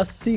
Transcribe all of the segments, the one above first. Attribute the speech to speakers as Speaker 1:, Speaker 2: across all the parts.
Speaker 1: 80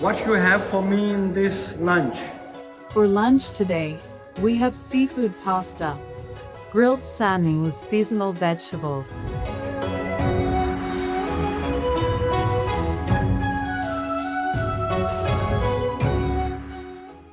Speaker 1: What you have for me in this lunch?
Speaker 2: For lunch today, we have seafood pasta, grilled salmon with seasonal vegetables.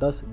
Speaker 1: 10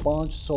Speaker 1: 500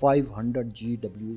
Speaker 1: 500 GW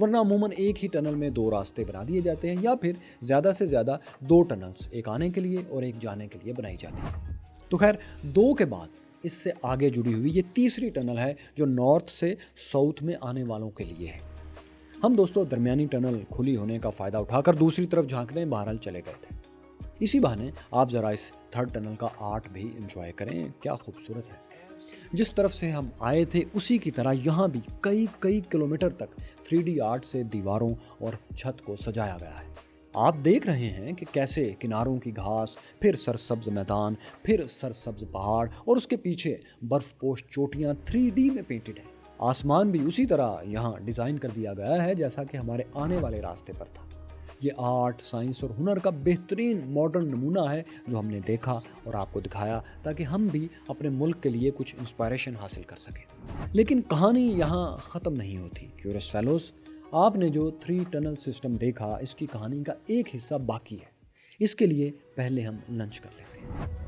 Speaker 1: ورنہ عموماً ایک ہی tunnel میں 2 راستے بنا دیے جاتے ہیں یا پھر زیادہ سے زیادہ 2 ٹنلز، ایک آنے کے لیے اور ایک جانے کے لیے بنائی جاتی ہے۔ تو خیر 2 کے بعد اس سے آگے جڑی ہوئی یہ تیسری ٹنل ہے جو نارتھ سے ساؤتھ میں آنے والوں کے لیے ہے۔ ہم دوستو درمیانی ٹنل کھلی ہونے کا فائدہ اٹھا کر دوسری طرف جھانکنے بہرحال چلے گئے تھے۔ اسی بہانے آپ ذرا اس 3rd ٹنل کا آرٹ بھی انجوائے کریں، کیا خوبصورت ہے۔ جس طرف سے ہم آئے تھے اسی کی طرح یہاں بھی کئی کلومیٹر تک 3D آرٹ سے دیواروں اور چھت کو سجایا گیا ہے۔ آپ دیکھ رہے ہیں کہ کیسے کناروں کی گھاس، پھر سرسبز میدان، پھر سرسبز پہاڑ اور اس کے پیچھے برف پوش چوٹیاں 3D میں پینٹڈ ہیں۔ آسمان بھی اسی طرح یہاں ڈیزائن کر دیا گیا ہے جیسا کہ ہمارے آنے والے راستے پر تھا۔ یہ آرٹ، سائنس اور ہنر کا بہترین ماڈرن نمونہ ہے جو ہم نے دیکھا اور آپ کو دکھایا تاکہ ہم بھی اپنے ملک کے لیے کچھ انسپائریشن حاصل کر سکیں۔ لیکن کہانی یہاں ختم نہیں ہوتی۔ کیورس فیلوز، آپ نے جو 3 ٹنل سسٹم دیکھا، اس کی کہانی کا ایک حصہ باقی ہے۔ اس کے لیے پہلے ہم لنچ کر لیتے ہیں۔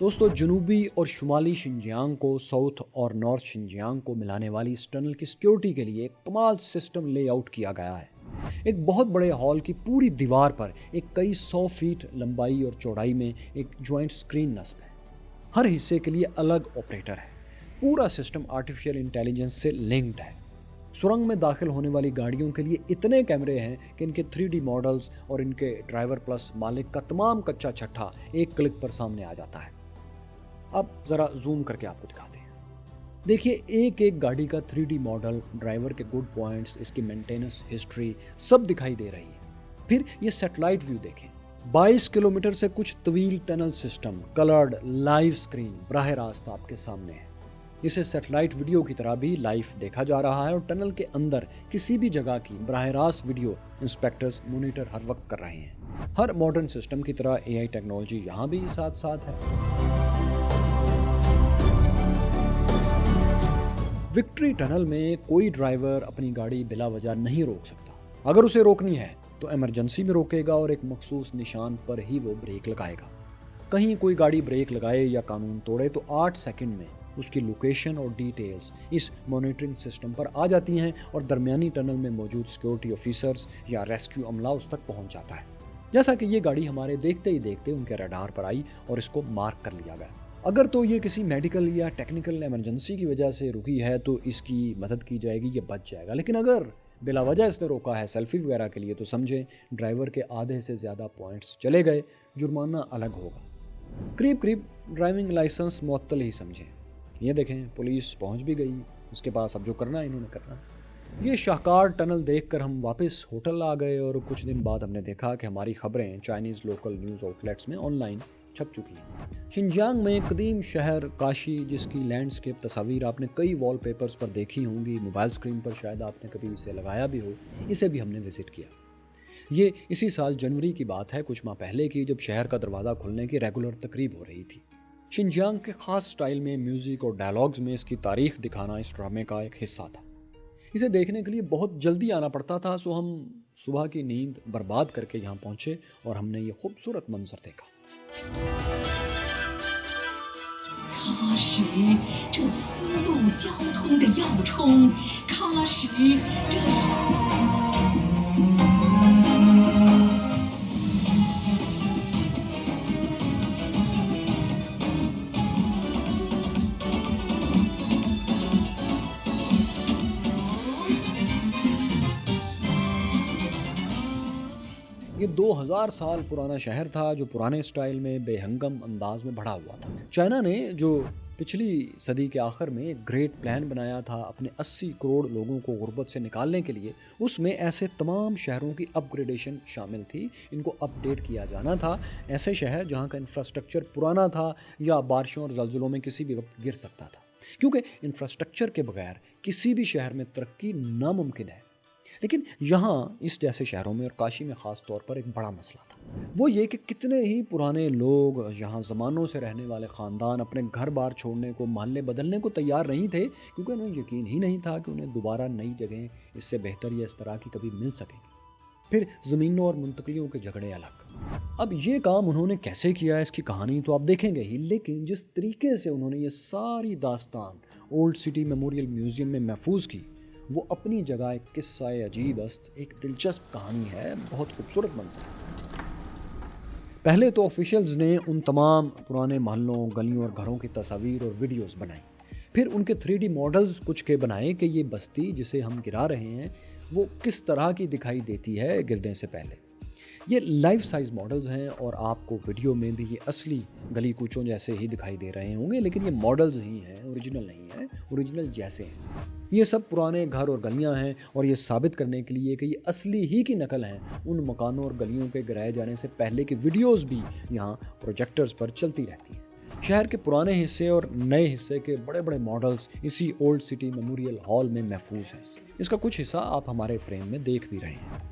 Speaker 1: دوستو، جنوبی اور شمالی شنجیانگ کو ساؤتھ اور نارتھ شنجیانگ کو ملانے والی اس ٹنل کی سیکیورٹی کے لیے کمال سسٹم لے آؤٹ کیا گیا ہے۔ ایک بہت بڑے ہال کی پوری دیوار پر ایک کئی 100 فیٹ لمبائی اور چوڑائی میں ایک جوائنٹ سکرین نصب ہے۔ ہر حصے کے لیے الگ آپریٹر ہے۔ پورا سسٹم آرٹیفیشل انٹیلیجنس سے لنکڈ ہے۔ سرنگ میں داخل ہونے والی گاڑیوں کے لیے اتنے کیمرے ہیں کہ ان کے 3D ماڈلز اور ان کے ڈرائیور پلس مالک کا تمام کچا چھٹا ایک کلک پر سامنے آ جاتا ہے۔ اب ذرا زوم کر کے آپ کو دکھاتے ہیں۔ دیکھیے ایک گاڑی کا 3D ماڈل، ڈرائیور کے گڈ پوائنٹس، اس کی مینٹیننس ہسٹری سب دکھائی دے رہی ہے۔ پھر یہ سیٹلائٹ ویو دیکھیں، 22 کلومیٹر سے کچھ طویل tunnel system, coloured live screen براہ راست آپ کے سامنے ہے۔ اسے سیٹلائٹ ویڈیو کی طرح بھی لائیو دیکھا جا رہا ہے اور ٹنل کے اندر کسی بھی جگہ کی براہ راست ویڈیو انسپیکٹرز مانیٹر ہر وقت کر رہے ہیں۔ ہر ماڈرن سسٹم کی طرح AI ٹیکنالوجی یہاں بھی ساتھ ہے۔ وکٹری ٹنل میں کوئی ڈرائیور اپنی گاڑی بلا وجہ نہیں روک سکتا۔ اگر اسے روکنی ہے تو ایمرجنسی میں روکے گا اور ایک مخصوص نشان پر ہی وہ بریک لگائے گا۔ کہیں کوئی گاڑی بریک لگائے یا قانون توڑے تو 8 سیکنڈ میں اس کی لوکیشن اور ڈیٹیلز اس مانیٹرنگ سسٹم پر آ جاتی ہیں اور درمیانی ٹنل میں موجود سیکیورٹی آفیسرز یا ریسکیو عملہ اس تک پہنچ جاتا ہے۔ جیسا کہ یہ گاڑی ہمارے دیکھتے ہی دیکھتے ان کے ریڈار پر آئی اور اس کو مارک کر لیا گیا۔ اگر تو یہ کسی میڈیکل یا ٹیکنیکل ایمرجنسی کی وجہ سے رکی ہے تو اس کی مدد کی جائے گی، یہ بچ جائے گا۔ لیکن اگر بلا وجہ اس نے روکا ہے سیلفی وغیرہ کے لیے تو سمجھیں ڈرائیور کے آدھے سے زیادہ پوائنٹس چلے گئے، جرمانہ الگ ہوگا، قریب ڈرائیونگ لائسنس معطل ہی سمجھیں۔ یہ دیکھیں پولیس پہنچ بھی گئی، اس کے پاس اب جو کرنا ہے انہوں نے کرنا۔ یہ شاہکار ٹنل دیکھ کر ہم واپس ہوٹل آ گئے اور کچھ دن بعد ہم نے دیکھا کہ ہماری خبریں چائنیز لوکل نیوز آؤٹلیٹس میں آن لائن چھپ چکی ہیں۔ شنجیانگ میں قدیم شہر کاشی، جس کی لینڈسکیپ تصاویر آپ نے کئی وال پیپرز پر دیکھی ہوں گی، موبائل سکرین پر شاید آپ نے کبھی اسے لگایا بھی ہو، اسے بھی ہم نے وزٹ کیا۔ یہ اسی سال جنوری کی بات ہے، کچھ ماہ پہلے کی، جب شہر کا دروازہ کھلنے کی ریگولر تقریب ہو رہی تھی۔ شنجیانگ کے خاص سٹائل میں میوزک اور ڈائلاگز میں اس کی تاریخ دکھانا اس ڈرامے کا ایک حصہ تھا۔ اسے دیکھنے کے لیے بہت جلدی آنا پڑتا تھا، سو ہم صبح کی نیند برباد کر کے یہاں پہنچے اور ہم نے یہ خوبصورت منظر دیکھا۔
Speaker 3: 喀什，这丝路交通的要冲，喀什，这是。
Speaker 1: یہ 2000 سال پرانا شہر تھا جو پرانے سٹائل میں بے ہنگم انداز میں بڑھا ہوا تھا۔ چائنا نے جو پچھلی صدی کے آخر میں ایک گریٹ پلان بنایا تھا اپنے 80 کروڑ لوگوں کو غربت سے نکالنے کے لیے، اس میں ایسے تمام شہروں کی اپ گریڈیشن شامل تھی، ان کو اپ ڈیٹ کیا جانا تھا۔ ایسے شہر جہاں کا انفراسٹرکچر پرانا تھا یا بارشوں اور زلزلوں میں کسی بھی وقت گر سکتا تھا، کیونکہ انفراسٹرکچر کے بغیر کسی بھی شہر میں ترقی ناممکن ہے۔ لیکن یہاں اس جیسے شہروں میں اور کاشی میں خاص طور پر ایک بڑا مسئلہ تھا، وہ یہ کہ کتنے ہی پرانے لوگ، یہاں زمانوں سے رہنے والے خاندان اپنے گھر بار چھوڑنے کو، محلے بدلنے کو تیار نہیں تھے، کیونکہ انہیں یقین ہی نہیں تھا کہ انہیں دوبارہ نئی جگہیں اس سے بہتر یا اس طرح کی کبھی مل سکیں گی۔ پھر زمینوں اور منتقلیوں کے جھگڑے الگ۔ اب یہ کام انہوں نے کیسے کیا ہے اس کی کہانی تو آپ دیکھیں گے ہی، لیکن جس طریقے سے انہوں نے یہ ساری داستان اولڈ سٹی میموریل میوزیم میں محفوظ کی، وہ اپنی جگہ ایک قصہ عجیب است، ایک دلچسپ کہانی ہے، بہت خوبصورت منظر ہے۔ پہلے تو آفیشلز نے ان تمام پرانے محلوں، گلیوں اور گھروں کی تصاویر اور ویڈیوز بنائی، پھر ان کے 3D ماڈلز کچھ کے بنائے کہ یہ بستی جسے ہم گرا رہے ہیں وہ کس طرح کی دکھائی دیتی ہے گرنے سے پہلے۔ یہ لائف سائز ماڈلز ہیں اور آپ کو ویڈیو میں بھی یہ اصلی گلی کوچوں جیسے ہی دکھائی دے رہے ہوں گے، لیکن یہ ماڈلز ہی ہیں، اوریجنل نہیں ہیں، اوریجنل جیسے ہیں۔ یہ سب پرانے گھر اور گلیاں ہیں اور یہ ثابت کرنے کے لیے کہ یہ اصلی ہی کی نقل ہیں، ان مکانوں اور گلیوں کے گرائے جانے سے پہلے کی ویڈیوز بھی یہاں پروجیکٹرز پر چلتی رہتی ہیں۔ شہر کے پرانے حصے اور نئے حصے کے بڑے بڑے ماڈلز اسی اولڈ سٹی میموریل ہال میں محفوظ ہیں۔ اس کا کچھ حصہ آپ ہمارے فریم میں دیکھ بھی رہے ہیں۔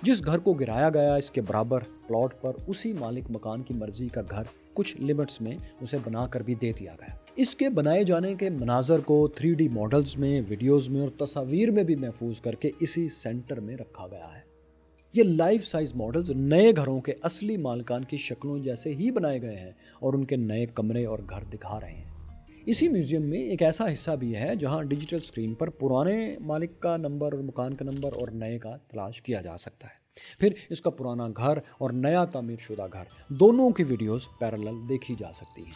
Speaker 1: جس گھر کو گرایا گیا اس کے برابر پلاٹ پر اسی مالک مکان کی مرضی کا گھر کچھ لیمٹس میں اسے بنا کر بھی دے دیا گیا۔ اس کے بنائے جانے کے مناظر کو 3D ماڈلز میں، ویڈیوز میں اور تصاویر میں بھی محفوظ کر کے اسی سینٹر میں رکھا گیا ہے۔ یہ لائف سائز ماڈلز نئے گھروں کے اصلی مالکان کی شکلوں جیسے ہی بنائے گئے ہیں اور ان کے نئے کمرے اور گھر دکھا رہے ہیں۔ اسی میوزیم میں ایک ایسا حصہ بھی ہے جہاں ڈیجیٹل سکرین پر پرانے مالک کا نمبر اور مکان کا نمبر اور نئے کا تلاش کیا جا سکتا ہے۔ پھر اس کا پرانا گھر اور نیا تعمیر شدہ گھر دونوں کی ویڈیوز پیرالل دیکھی جا سکتی ہیں۔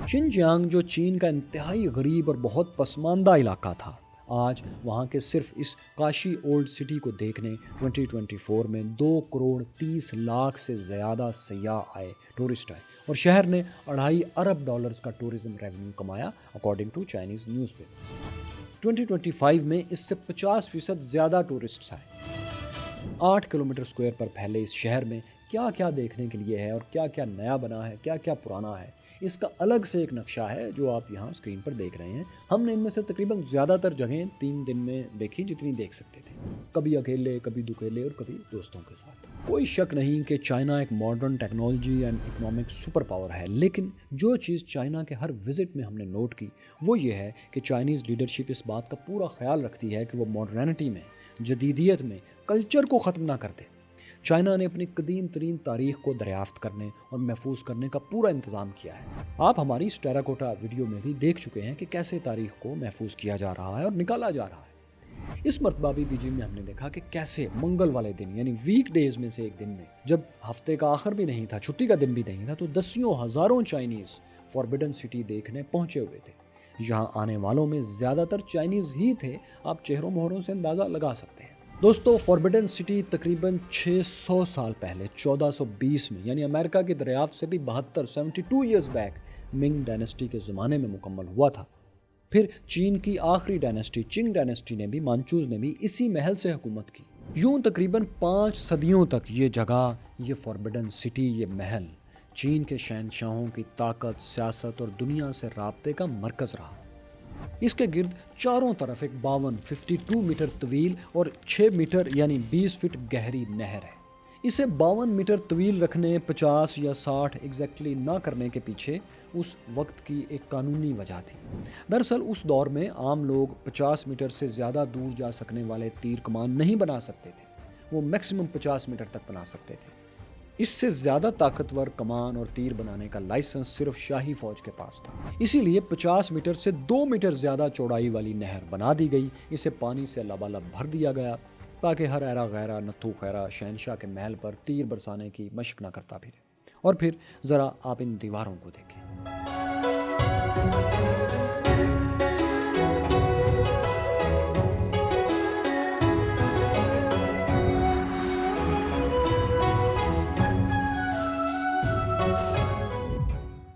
Speaker 1: شنجیانگ جو چین کا انتہائی غریب اور بہت پسماندہ علاقہ تھا، آج وہاں کے صرف اس کاشی اولڈ سٹی کو دیکھنے 2024 میں 2,30,00,000 سے زیادہ سیاح آئے، ٹورسٹ آئے، اور شہر نے $2.5 ارب کا ٹورزم ریونیو کمایا according to Chinese newspaper. 2025 میں اس سے 50% زیادہ ٹورسٹس آئے۔ 8 کلومیٹر اسکوائر پر پھیلے اس شہر میں کیا کیا دیکھنے کے لیے ہے اور کیا کیا نیا بنا ہے، کیا کیا پرانا ہے، اس کا الگ سے ایک نقشہ ہے جو آپ یہاں اسکرین پر دیکھ رہے ہیں۔ ہم نے ان میں سے تقریباً زیادہ تر جگہیں 3 دن میں دیکھی جتنی دیکھ سکتے تھے، کبھی اکیلے، کبھی دکیلے اور کبھی دوستوں کے ساتھ۔ کوئی شک نہیں کہ چائنا ایک modern technology and economic super power ہے، لیکن جو چیز چائنا کے ہر وزٹ میں ہم نے نوٹ کی وہ یہ ہے کہ چائنیز لیڈرشپ اس بات کا پورا خیال رکھتی ہے کہ وہ ماڈرنٹی میں، جدیدیت میں کلچر کو ختم نہ کر دے۔ چائنا نے اپنی قدیم ترین تاریخ کو دریافت کرنے اور محفوظ کرنے کا پورا انتظام کیا ہے۔ آپ ہماری اس ٹیراکوٹا ویڈیو میں بھی دیکھ چکے ہیں کہ کیسے تاریخ کو محفوظ کیا جا رہا ہے اور نکالا جا رہا ہے۔ اس مرتبہ بھی بیجنگ میں ہم نے دیکھا کہ کیسے منگل والے دن، یعنی ویک ڈیز میں سے ایک دن میں، جب ہفتے کا آخر بھی نہیں تھا، چھٹی کا دن بھی نہیں تھا، تو دسیوں ہزاروں چائنیز فاربیڈن سٹی دیکھنے پہنچے ہوئے تھے۔ یہاں آنے والوں میں زیادہ تر چائنیز ہی تھے، آپ چہروں مہروں سے اندازہ لگا سکتے ہیں۔ دوستو، فاربیڈن سٹی تقریباً 600 سال پہلے 1420 میں، یعنی امریکہ کی دریافت سے بھی 72 ایئرز بیک، منگ ڈائنیسٹی کے زمانے میں مکمل ہوا تھا۔ پھر چین کی آخری ڈائنیسٹی چنگ ڈائنیسٹی نے بھی، مانچوز نے بھی اسی محل سے حکومت کی۔ یوں تقریباً 5 صدیوں تک یہ جگہ، یہ فاربیڈن سٹی، یہ محل چین کے شہنشاہوں کی طاقت، سیاست اور دنیا سے رابطے کا مرکز رہا۔ اس کے گرد چاروں طرف ایک 52 میٹر طویل اور 6 میٹر یعنی 20 فٹ گہری نہر ہے۔ اسے 52 میٹر طویل رکھنے، 50 یا 60 ایگزیکٹلی نہ کرنے کے پیچھے اس وقت کی ایک قانونی وجہ تھی۔ دراصل اس دور میں عام لوگ 50 میٹر سے زیادہ دور جا سکنے والے تیر کمان نہیں بنا سکتے تھے، وہ میکسیمم 50 میٹر تک بنا سکتے تھے۔ اس سے زیادہ طاقتور کمان اور تیر بنانے کا لائسنس صرف شاہی فوج کے پاس تھا۔ اسی لیے 50 میٹر سے 2 میٹر زیادہ چوڑائی والی نہر بنا دی گئی، اسے پانی سے لبالب بھر دیا گیا تاکہ ہر ایرا غیرہ نتھو خیرہ شہنشاہ کے محل پر تیر برسانے کی مشق نہ کرتا پھرے۔ اور پھر ذرا آپ ان دیواروں کو دیکھیں۔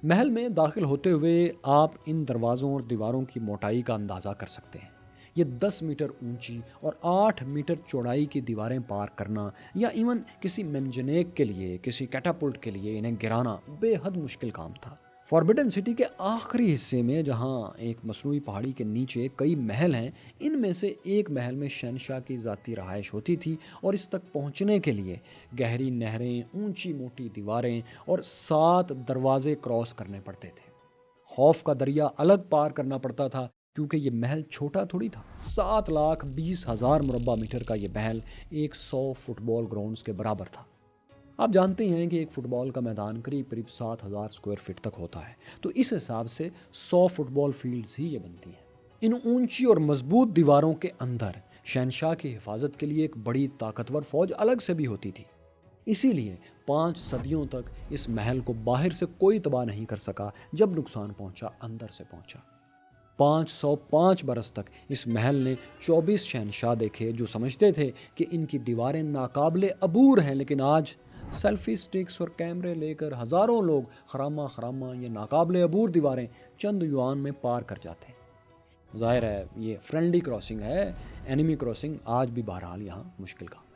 Speaker 1: محل میں داخل ہوتے ہوئے آپ ان دروازوں اور دیواروں کی موٹائی کا اندازہ کر سکتے ہیں۔ یہ 10 میٹر اونچی اور 8 میٹر چوڑائی کی دیواریں پار کرنا یا ایون کسی منجنیک کے لیے، کسی کیٹاپلٹ کے لیے انہیں گرانا بے حد مشکل کام تھا۔ فاربیڈن سٹی کے آخری حصے میں، جہاں ایک مصنوعی پہاڑی کے نیچے کئی محل ہیں، ان میں سے ایک محل میں شہنشاہ کی ذاتی رہائش ہوتی تھی اور اس تک پہنچنے کے لیے گہری نہریں، اونچی موٹی دیواریں اور 7 دروازے کراس کرنے پڑتے تھے۔ خوف کا دریا الگ پار کرنا پڑتا تھا کیونکہ یہ محل چھوٹا تھوڑی تھا۔ 7,20,000 مربع میٹر کا یہ محل 100 فٹ بال گراؤنڈز کے برابر تھا۔ آپ جانتے ہیں کہ ایک فٹ بال کا میدان قریب 7,000 اسکوائر فٹ تک ہوتا ہے، تو اس حساب سے 100 فٹ بال فیلڈز ہی یہ بنتی ہیں۔ ان اونچی اور مضبوط دیواروں کے اندر شہنشاہ کی حفاظت کے لیے ایک بڑی طاقتور فوج الگ سے بھی ہوتی تھی۔ اسی لیے 5 صدیوں تک اس محل کو باہر سے کوئی تباہ نہیں کر سکا۔ جب نقصان پہنچا اندر سے پہنچا۔ 505 برس تک اس محل نے 24 شہنشاہ دیکھے جو سمجھتے تھے کہ ان کی دیواریں ناقابل عبور ہیں، لیکن آج سیلفی سٹکس اور کیمرے لے کر ہزاروں لوگ خرامہ یہ ناقابل عبور دیواریں چند یوان میں پار کر جاتے ہیں۔ ظاہر ہے یہ فرینڈلی کراسنگ ہے، اینیمی کراسنگ آج بھی بہرحال یہاں مشکل کام ہے۔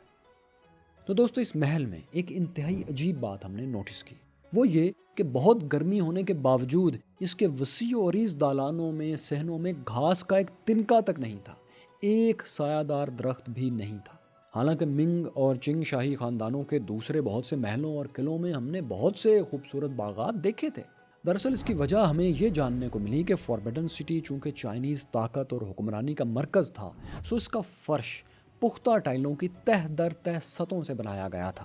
Speaker 1: تو دوستو اس محل میں ایک انتہائی عجیب بات ہم نے نوٹس کی، وہ یہ کہ بہت گرمی ہونے کے باوجود اس کے وسیع و عریض دالانوں میں صحنوں میں گھاس کا ایک تنکا تک نہیں تھا، ایک سایہ دار درخت بھی نہیں تھا۔ حالانکہ منگ اور چنگ شاہی خاندانوں کے دوسرے بہت سے محلوں اور قلعوں میں ہم نے بہت سے خوبصورت باغات دیکھے تھے۔ دراصل اس کی وجہ ہمیں یہ جاننے کو ملی کہ فوربیڈن سٹی چونکہ چائنیز طاقت اور حکمرانی کا مرکز تھا، سو اس کا فرش پختہ ٹائلوں کی تہ در تہ سطحوں سے بنایا گیا تھا۔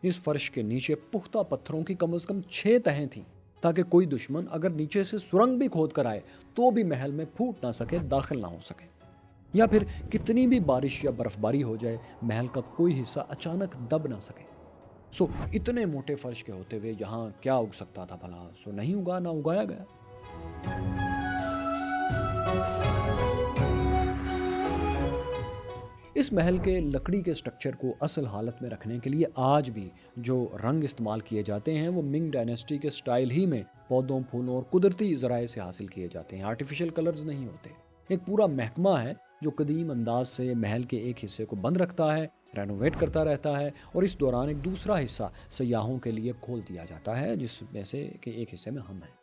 Speaker 1: اس فرش کے نیچے پختہ پتھروں کی کم از کم 6 تہیں تھیں تاکہ کوئی دشمن اگر نیچے سے سرنگ بھی کھود کر آئے تو بھی محل میں پھوٹ نہ سکے، داخل نہ ہو سکے، یا پھر کتنی بھی بارش یا برف باری ہو جائے محل کا کوئی حصہ اچانک دب نہ سکے۔ سو اتنے موٹے فرش کے ہوتے ہوئے یہاں کیا اگ سکتا تھا بھلا؟ سو نہیں اگا، نہ اگایا گیا۔ اس محل کے لکڑی کے سٹرکچر کو اصل حالت میں رکھنے کے لیے آج بھی جو رنگ استعمال کیے جاتے ہیں وہ منگ ڈائنیسٹی کے سٹائل ہی میں پودوں، پھولوں اور قدرتی ذرائع سے حاصل کیے جاتے ہیں، آرٹیفیشل کلرز نہیں ہوتے۔ ایک پورا محکمہ ہے جو قدیم انداز سے محل کے ایک حصے کو بند رکھتا ہے، رینوویٹ کرتا رہتا ہے، اور اس دوران ایک دوسرا حصہ سیاحوں کے لیے کھول دیا جاتا ہے، جس میں سے کہ ایک حصے میں ہم ہیں۔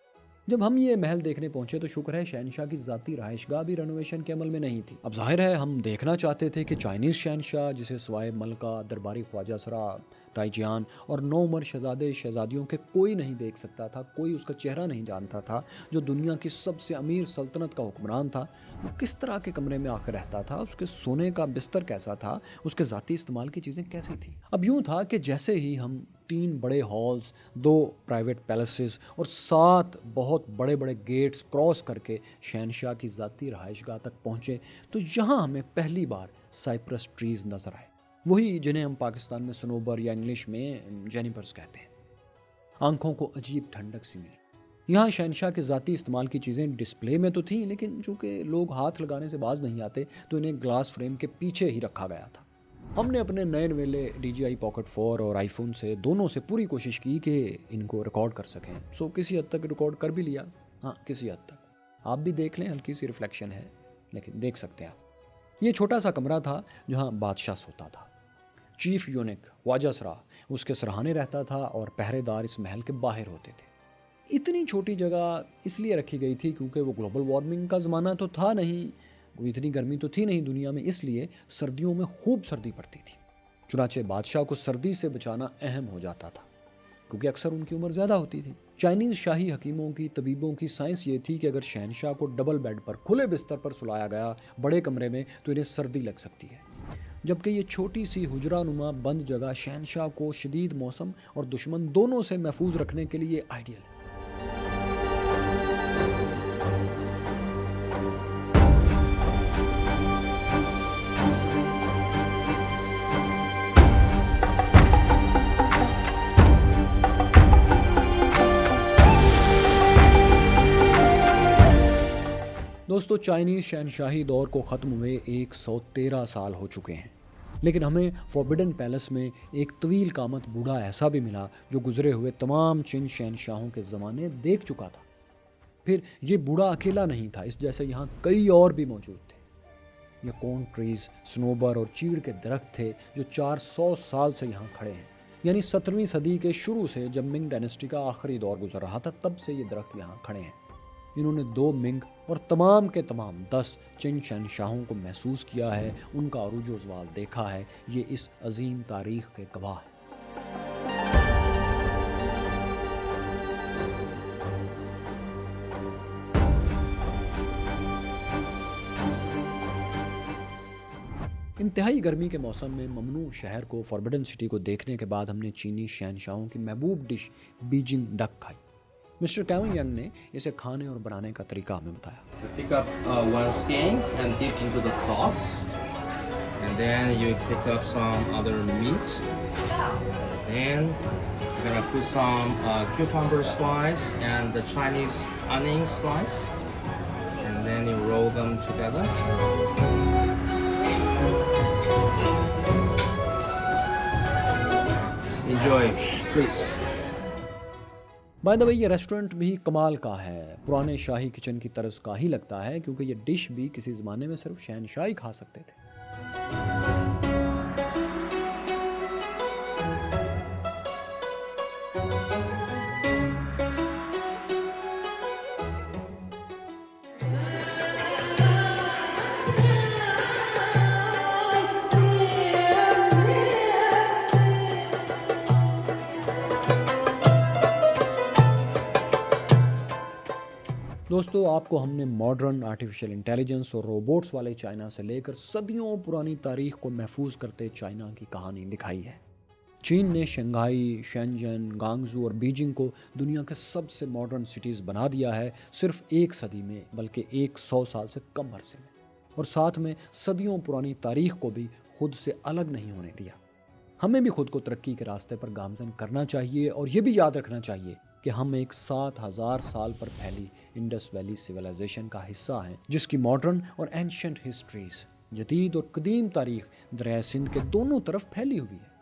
Speaker 1: جب ہم یہ محل دیکھنے پہنچے تو شکر ہے شہنشاہ کی ذاتی رہائش گاہ بھی رینوویشن کے عمل میں نہیں تھی۔ اب ظاہر ہے ہم دیکھنا چاہتے تھے کہ چائنیز شہنشاہ جسے سوائے ملکہ، درباری خواجہ سرا، تائیجیان اور 9 عمر شہزادے شہزادیوں کے کوئی نہیں دیکھ سکتا تھا، کوئی اس کا چہرہ نہیں جانتا تھا، جو دنیا کی سب سے امیر سلطنت کا حکمران تھا، وہ کس طرح کے کمرے میں آخر رہتا تھا، اس کے سونے کا بستر کیسا تھا، اس کے ذاتی استعمال کی چیزیں کیسی تھیں۔ اب یوں تھا کہ جیسے ہی ہم 3 بڑے ہالز، 2 پرائیویٹ پیلسز اور 7 بہت بڑے بڑے گیٹس کراس کر کے شہنشاہ کی ذاتی رہائش گاہ تک پہنچے تو یہاں ہمیں پہلی بار سائپرس ٹریز نظر آئے، وہی جنہیں ہم پاکستان میں سنوبر یا انگلش میں جینیپرز کہتے ہیں۔ آنکھوں کو عجیب ٹھنڈک سی ملی۔ یہاں شہنشاہ کے ذاتی استعمال کی چیزیں ڈسپلے میں تو تھیں، لیکن چونکہ لوگ ہاتھ لگانے سے باز نہیں آتے تو انہیں گلاس فریم کے پیچھے ہی رکھا گیا تھا۔ ہم نے اپنے نئے نویلے DJI Pocket 4 اور آئی فون سے دونوں سے پوری کوشش کی کہ ان کو ریکارڈ کر سکیں، سو کسی حد تک ریکارڈ کر بھی لیا، ہاں کسی حد تک۔ آپ بھی دیکھ لیں، ہلکی سی ریفلیکشن ہے لیکن دیکھ سکتے ہیں آپ۔ یہ چھوٹا سا کمرہ تھا جہاں بادشاہ سوتا تھا۔ چیف یونک خواجہ سرا اس کے سرہانے رہتا تھا اور پہرے دار اس محل کے باہر ہوتے تھے۔ اتنی چھوٹی جگہ اس لیے رکھی گئی تھی کیونکہ وہ گلوبل وارمنگ کا زمانہ تو تھا نہیں، کوئی اتنی گرمی تو تھی نہیں دنیا میں، اس لیے سردیوں میں خوب سردی پڑتی تھی۔ چنانچہ بادشاہ کو سردی سے بچانا اہم ہو جاتا تھا کیونکہ اکثر ان کی عمر زیادہ ہوتی تھی۔ چائنیز شاہی حکیموں کی، طبیبوں کی سائنس یہ تھی کہ اگر شہنشاہ کو ڈبل بیڈ پر کھلے بستر پر سلایا گیا بڑے کمرے میں تو انہیں سردی لگ سکتی ہے، جبکہ یہ چھوٹی سی حجرہ نما بند جگہ شہنشاہ کو شدید موسم اور دشمن دونوں سے محفوظ رکھنے کے لیے آئیڈیل ہے۔ دوستو چائنیز شہنشاہی دور کو ختم ہوئے 113 سال ہو چکے ہیں، لیکن ہمیں فوربیڈن پیلس میں ایک طویل قامت بوڑھا ایسا بھی ملا جو گزرے ہوئے تمام چین شہنشاہوں کے زمانے دیکھ چکا تھا۔ پھر یہ بوڑھا اکیلا نہیں تھا، اس جیسے یہاں کئی اور بھی موجود تھے۔ یہ کون ٹریز، سنوبر اور چیڑ کے درخت تھے جو 400 سال سے یہاں کھڑے ہیں، یعنی 17ویں صدی کے شروع سے جب منگ ڈائنیسٹی کا آخری دور گزر رہا تھا تب سے یہ درخت یہاں کھڑے ہیں۔ انہوں نے 2 منگ اور تمام کے تمام 10 چین شہنشاہوں کو محسوس کیا ہے، ان کا عروج و زوال دیکھا ہے، یہ اس عظیم تاریخ کے گواہ ہیں۔ انتہائی گرمی کے موسم میں ممنوع شہر کو فاربڈن سٹی کو دیکھنے کے بعد ہم نے چینی شہنشاہوں کی محبوب ڈش بیجنگ ڈک کھائی۔ مسٹر کیون ینگ نے اسے کھانے اور بنانے کا طریقہ ہمیں بتایا۔
Speaker 4: You pick up one skin and dip into the sauce, and then you pick up some other meat, then you're gonna put some cucumber slice and the Chinese onion slice, and then you roll them together. Enjoy, please.
Speaker 1: By the way یہ restaurant بھی کمال کا ہے، پرانے شاہی kitchen کی طرز کا ہی لگتا ہے، کیونکہ یہ ڈش بھی کسی زمانے میں صرف شہنشاہ ہی کھا سکتے تھے۔ دوستو، آپ کو ہم نے ماڈرن آرٹیفیشل انٹیلیجنس اور روبوٹس والے چائنا سے لے کر صدیوں پرانی تاریخ کو محفوظ کرتے چائنا کی کہانی دکھائی ہے۔ چین نے شنگھائی، شینجن، گانگزو اور بیجنگ کو دنیا کے سب سے ماڈرن سٹیز بنا دیا ہے، صرف ایک صدی میں بلکہ 100 سال سے کم عرصے میں، اور ساتھ میں صدیوں پرانی تاریخ کو بھی خود سے الگ نہیں ہونے دیا۔ ہمیں بھی خود کو ترقی کے راستے پر گامزن کرنا چاہیے، اور یہ بھی یاد رکھنا چاہیے کہ ہم ایک 7000 سال پر پھیلی انڈس ویلی سویلائزیشن کا حصہ ہیں، جس کی ماڈرن اور اینشنٹ ہسٹریز، جدید اور قدیم تاریخ دریائے سندھ کے دونوں طرف پھیلی ہوئی ہے۔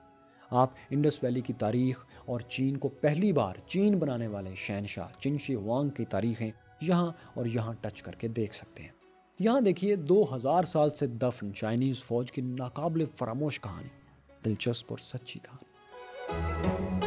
Speaker 1: آپ انڈس ویلی کی تاریخ اور چین کو پہلی بار چین بنانے والے شہنشاہ چن شی ہوانگ کی تاریخیں یہاں ٹچ کر کے دیکھ سکتے ہیں۔ یہاں دیکھیے 2000 سال سے دفن چائنیز فوج کی ناقابل فراموش کہانی، دلچسپ اور سچی کہانی۔